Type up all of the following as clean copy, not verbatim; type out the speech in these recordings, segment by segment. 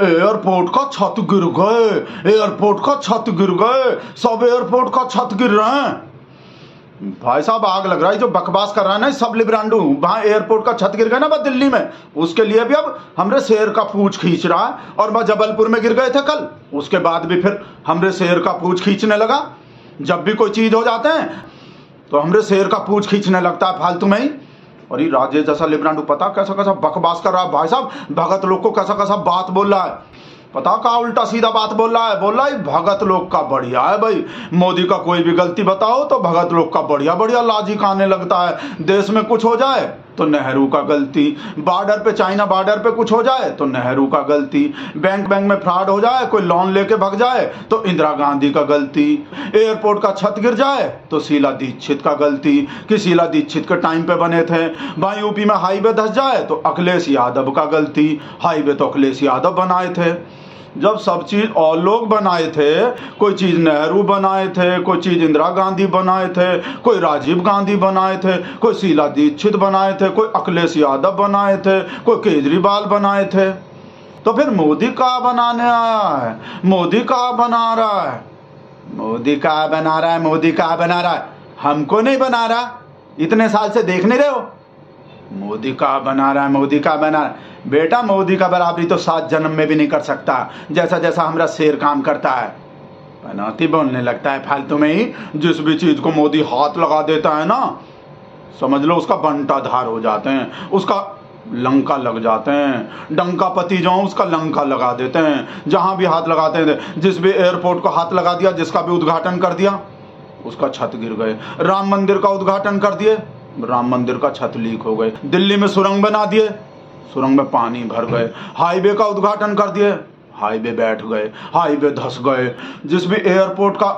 Airport का छत गिर गए, एयरपोर्ट का छत गिर गए, सब एयरपोर्ट का छत गिर रहे हैं। भाई साहब आग लग रहा है, जो बकवास कर रहा है ना सब लिब्रांडू, वहां एयरपोर्ट का छत गिर गया ना बस दिल्ली में, उसके लिए भी अब हमरे शेर का पूंछ खींच रहा है। और वह जबलपुर में गिर गए थे कल, उसके बाद भी फिर हमरे शेर का पूंछ खींचने लगा। जब भी कोई चीज हो जाते हैं तो हमरे शेर का पूंछ खींचने लगता है फालतू में ही। और ये राजेश जैसा लिब्रांडू पता कैसा कैसा बकवास कर रहा है भाई साहब, भगत लोग को कैसा कैसा बात बोल रहा है, पता का उल्टा सीधा बात बोल रहा है। बोल रहा है भगत लोग का बढ़िया है भाई, मोदी का कोई भी गलती बताओ तो भगत लोग का बढ़िया बढ़िया लॉजिक आने लगता है। देश में कुछ हो जाए तो नेहरू का गलती, बॉर्डर पे चाइना बॉर्डर पे कुछ हो जाए तो नेहरू का गलती, बैंक में फ्रॉड हो जाए, कोई लोन लेके भग जाए तो इंदिरा गांधी का गलती, एयरपोर्ट का छत गिर जाए तो शीला दीक्षित का गलती कि शीला दीक्षित के टाइम पे बने थे। वहीं यूपी में हाईवे धस जाए तो अखिलेश यादव का गलती, हाईवे तो अखिलेश यादव बनाए थे। जब सब चीज और लोग बनाए थे, कोई चीज नेहरू बनाए थे, कोई चीज इंदिरा गांधी बनाए थे, कोई राजीव गांधी बनाए थे, कोई शीला दीक्षित बनाए थे, कोई अखिलेश यादव बनाए थे, कोई केजरीवाल बनाए थे, तो फिर मोदी का बनाने आया है, मोदी का बना रहा है, मोदी का बना रहा है, मोदी का बना रहा है, हमको नहीं बना रहा, इतने साल से देख नहीं रहे हो, मोदी का बना रहा है, मोदी का बना रहा है। बेटा मोदी का बराबरी तो 7 जन्म में भी नहीं कर सकता, जैसा जैसा हमारा शेर काम करता है। पनौती बोलने लगता है फालतू में ही, जिस भी चीज को मोदी हाथ लगा देता है ना, समझ लो उसका बंटा धार हो जाते हैं, उसका लंका लग जाते हैं, डंका पति जो उसका लंका लगा देते हैं। जहां भी हाथ लगाते हैं, जिस भी एयरपोर्ट को हाथ लगा दिया, जिसका भी उद्घाटन कर दिया उसका छत गिर गए। राम मंदिर का उद्घाटन कर दिए, राम मंदिर का छत लीक हो गए। दिल्ली में सुरंग बना दिए, सुरंग में पानी भर गए। हाईवे का उद्घाटन कर दिए, हाईवे बैठ गए, हाईवे धस गए। जिस भी एयरपोर्ट का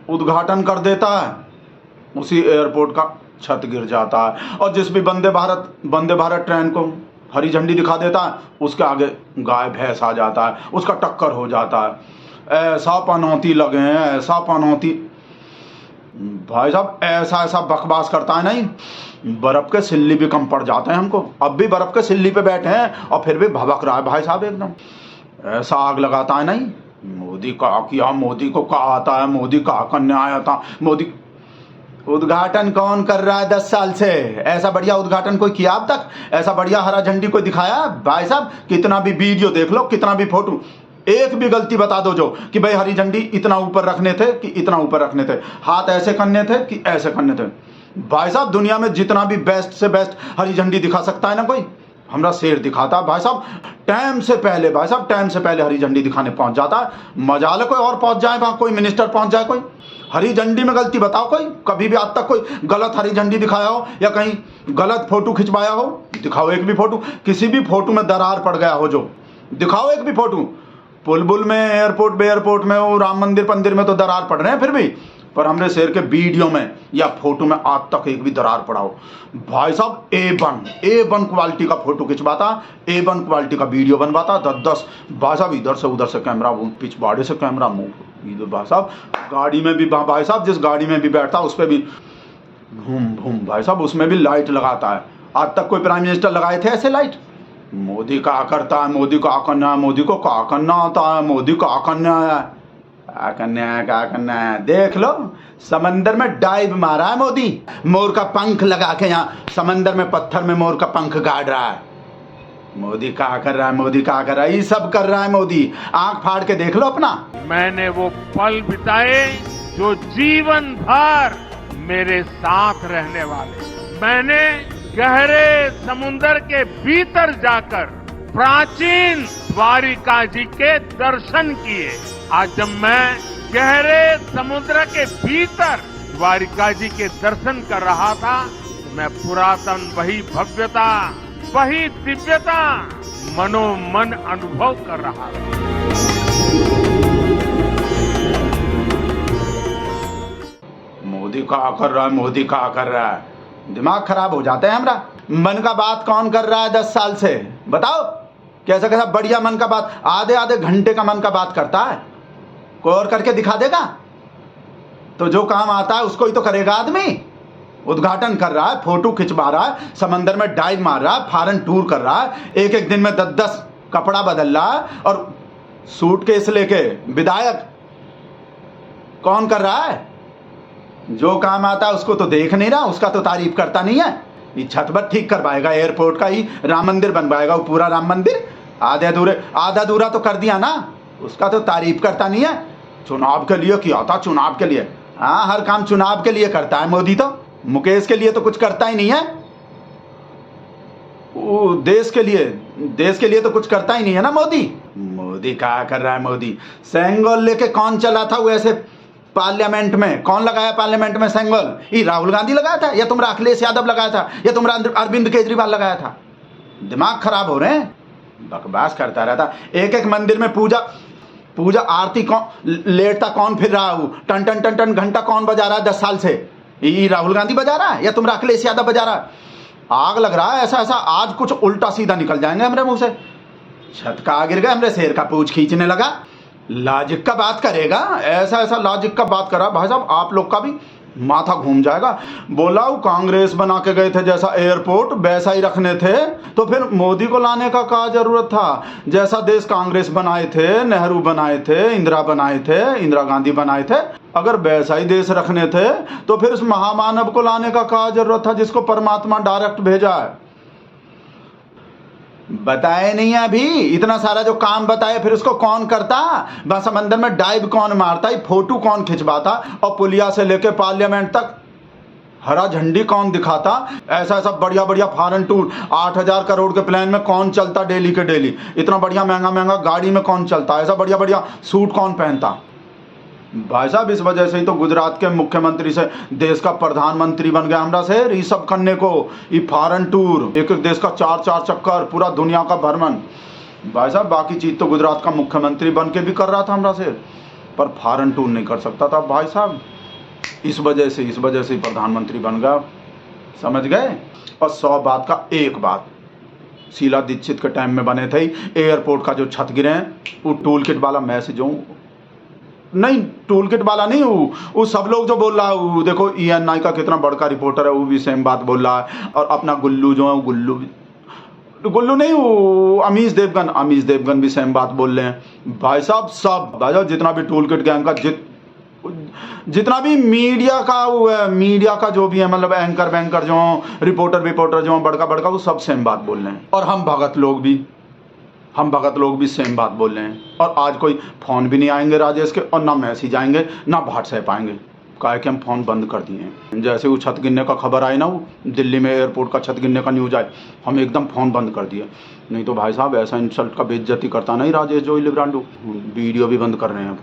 उद्घाटन कर देता है उसी एयरपोर्ट का छत गिर जाता है। और जिस भी वंदे भारत ट्रेन को हरी झंडी दिखा देता है उसके आगे गाय भैंस आ जाता है, उसका टक्कर हो जाता है। ऐसा पनौती लगे हैं, ऐसा पनौती भाई साहब, ऐसा ऐसा बकवास करता है नहीं, बर्फ के सिल्ली भी कम पड़ जाते हैं हमको। अब भी बर्फ के सिल्ली पे बैठे हैं और फिर भी भभक रहा है भाई साहब एकदम, ऐसा आग लगाता है नहीं। मोदी का किया, मोदी को कहा आता है, मोदी का करने आया था, मोदी उद्घाटन कौन कर रहा है 10 साल से? ऐसा बढ़िया उद्घाटन कोई किया अब तक? ऐसा बढ़िया हरा झंडी कोई दिखाया? भाई साहब कितना भी वीडियो देख लो, कितना भी फोटो, एक भी गलती बता दो जो कि भाई हरी झंडी इतना ऊपर रखने थे कि इतना ऊपर रखने थे, हाथ ऐसे करने थे कि ऐसे करने थे। भाई साहब दुनिया में जितना भी बेस्ट से बेस्ट हरी झंडी दिखा सकता है ना कोई, हमरा शेर दिखाता है भाई साहब टाइम से पहले। भाई साहब टाइम से पहले हरी झंडी दिखाने पहुंच जाता है। मजाल कोई और पहुंच जाए, वहां कोई मिनिस्टर पहुंच जाए, कोई हरी झंडी में गलती बताओ कोई, कभी भी आज तक कोई गलत हरी झंडी दिखाया हो या कहीं गलत फोटो खिंचवाया हो? दिखाओ एक भी फोटो, किसी भी फोटो में दरार पड़ गया हो जो, दिखाओ एक भी फोटो। पुलबुल में, एयरपोर्ट में, वो राम मंदिर में तो दरार पड़ रहे हैं फिर भी, पर हमने शेर के वीडियो में या फोटो में आज तक एक भी दरार पड़ा हो? भाई साहब A1 क्वालिटी का फोटो खिंचवाता, A1 क्वालिटी का वीडियो बनवाता, 10 भाई साहब इधर से उधर से कैमरा, पिछवाड़े से कैमरा मुंह इधर। भाई साहब गाड़ी में भी, भाई साहब जिस गाड़ी में भी बैठता उस पर भी घूम भाई साहब उसमें भी लाइट लगाता है। आज तक कोई प्राइम मिनिस्टर लगाए थे ऐसे लाइट? मोदी का करता है, मोदी का करना है, मोदी को क्या करना आता है, मोदी का करना है, क्या करना है। देख लो समंदर में डाइव मारा है मोदी, मोर का पंख लगा के, यहाँ समंदर में पत्थर में मोर का पंख गाड़ रहा है। मोदी क्या कर रहा है, मोदी क्या कर रहा है, ये सब कर रहा है मोदी। आंख फाड़ के देख लो अपना। मैंने वो पल बिताए जो जीवन भर मेरे साथ रहने वाले। मैंने गहरे समुंदर के भीतर जाकर प्राचीन द्वारिका जी के दर्शन किए। आज जब मैं गहरे समुद्र के भीतर द्वारिका जी के दर्शन कर रहा था तो मैं पुरातन वही भव्यता, वही दिव्यता मनोमन अनुभव कर रहा था। मोदी क्या कर रहा है, मोदी क्या कर रहा है, दिमाग खराब हो जाता है हमारा। मन का बात कौन कर रहा है 10 साल से? बताओ कैसा कैसा बढ़िया मन का बात, आधे घंटे का मन का बात करता है, कोई और करके दिखा देगा? तो जो काम आता है उसको ही तो करेगा आदमी। उद्घाटन कर रहा है, फोटो खिंचवा रहा है, समंदर में डाइव मार रहा है, फॉरेन टूर कर रहा है, एक दिन में 10 कपड़ा बदल रहा है और सूटकेस लेके विधायक कौन कर रहा है? जो काम आता है उसको तो देख नहीं रहा, उसका तो तारीफ करता नहीं है। ये छत पर ठीक करवाएगा, एयरपोर्ट का ही राम मंदिर बनवाएगा, वो पूरा राम मंदिर आधा अधूरा तो कर दिया ना, उसका तो तारीफ करता नहीं है। चुनाव के लिए किया था, चुनाव के लिए। हाँ, हर काम चुनाव के लिए करता है मोदी तो। मुकेश के लिए तो कुछ करता ही नहीं है। वो देश के लिए तो कुछ करता ही नहीं है ना मोदी। मोदी क्या कर रहा है? मोदी सेंगोल लेके कौन चला था वैसे पार्लियामेंट में? कौन लगाया पार्लियामेंट में सेंगोल? ये राहुल गांधी लगाया था, या तुम्हारा अखिलेश यादव लगाया था, या तुम्हारा अरविंद केजरीवाल लगाया था? दिमाग खराब हो रहे हैं, बकवास करता रहता। एक एक मंदिर में पूजा आरती कौन लेटता, कौन फिर रहा है? टन टन टन टन घंटा कौन बजा रहा है 10 साल से? ये राहुल गांधी बजा रहा है या तुम्हारा अखिलेश यादव बजा रहा है? आग लग रहा है ऐसा आज कुछ उल्टा सीधा निकल जाएंगे हमारे मुंह से। छत का गिर गया, हमरे शेर का पूंछ खींचने लगा। लॉजिक का बात करेगा, ऐसा लॉजिक का बात करा भाई साहब, आप लोग का भी माथा घूम जाएगा। बोला वो कांग्रेस बना के गए थे जैसा एयरपोर्ट वैसा ही रखने थे, तो फिर मोदी को लाने का क्या जरूरत था? जैसा देश कांग्रेस बनाए थे, नेहरू बनाए थे, इंदिरा गांधी बनाए थे, अगर वैसा ही देश रखने थे तो फिर उस महामानव को लाने का क्या जरूरत था जिसको परमात्मा डायरेक्ट भेजा है? बताए नहीं है अभी। इतना सारा जो काम बताए, फिर उसको कौन करता? बस समंदर में डाइव कौन मारता? फोटो कौन खिंचवाता? और पुलिया से लेके पार्लियामेंट तक हरा झंडी कौन दिखाता? ऐसा बढ़िया फॉरेन टूर 8,000 करोड़ के प्लान में कौन चलता? डेली के डेली इतना बढ़िया महंगा गाड़ी में कौन चलता? ऐसा बढ़िया सूट कौन पहनता? भाई साहब, इस वजह से ही तो गुजरात के मुख्यमंत्री से देश का प्रधानमंत्री बन गया हमरा से। ये सब करने को, ये फॉरेन टूर, एक देश का 4 चक्कर, पूरा दुनिया का भ्रमण। भाई साहब, बाकी चीज तो गुजरात का मुख्यमंत्री बन के भी कर रहा था हमरा से, पर फॉरेन टूर नहीं कर सकता था भाई साहब। इस वजह से प्रधानमंत्री बन गया, समझ गए? और 100 बात का एक बात, शीला दीक्षित के टाइम में बने थे एयरपोर्ट का जो छत गिरे हैं, वो टूल किट वाला मैसेज नहीं, टूल किट वाला नहीं, वो सब लोग जो बोल रहा है, वो देखो ENI का कितना बड़का रिपोर्टर है, वो भी सेम बात बोल रहा है। और अपना गुल्लू जो है, गुल्लू नहीं, वो अमीश देवगन भी सेम बात बोल रहे हैं। भाई साहब, सब भाई साहब, जितना भी टूल किट गैंग का जितना भी मीडिया का जो भी है, मतलब एंकर बैंकर जो रिपोर्टर जो बड़का वो सब सेम बात बोल रहे हैं। और हम भगत लोग भी सेम बात बोल रहे हैं। और आज कोई फोन भी नहीं आएंगे राजेश के, और ना मैसेज आएंगे, ना व्हाट्सएप आएंगे, काहे कि हम फोन बंद कर दिए हैं। जैसे वो छत गिरने का खबर आई ना, वो दिल्ली में एयरपोर्ट का छत गिरने का न्यूज आए, हम एकदम फोन बंद कर दिए। नहीं तो भाई साहब, ऐसा इंसल्ट का बेइज्जती करता नहीं राजेश जोइल ब्रांडू। वीडियो भी बंद कर रहे हैं अब।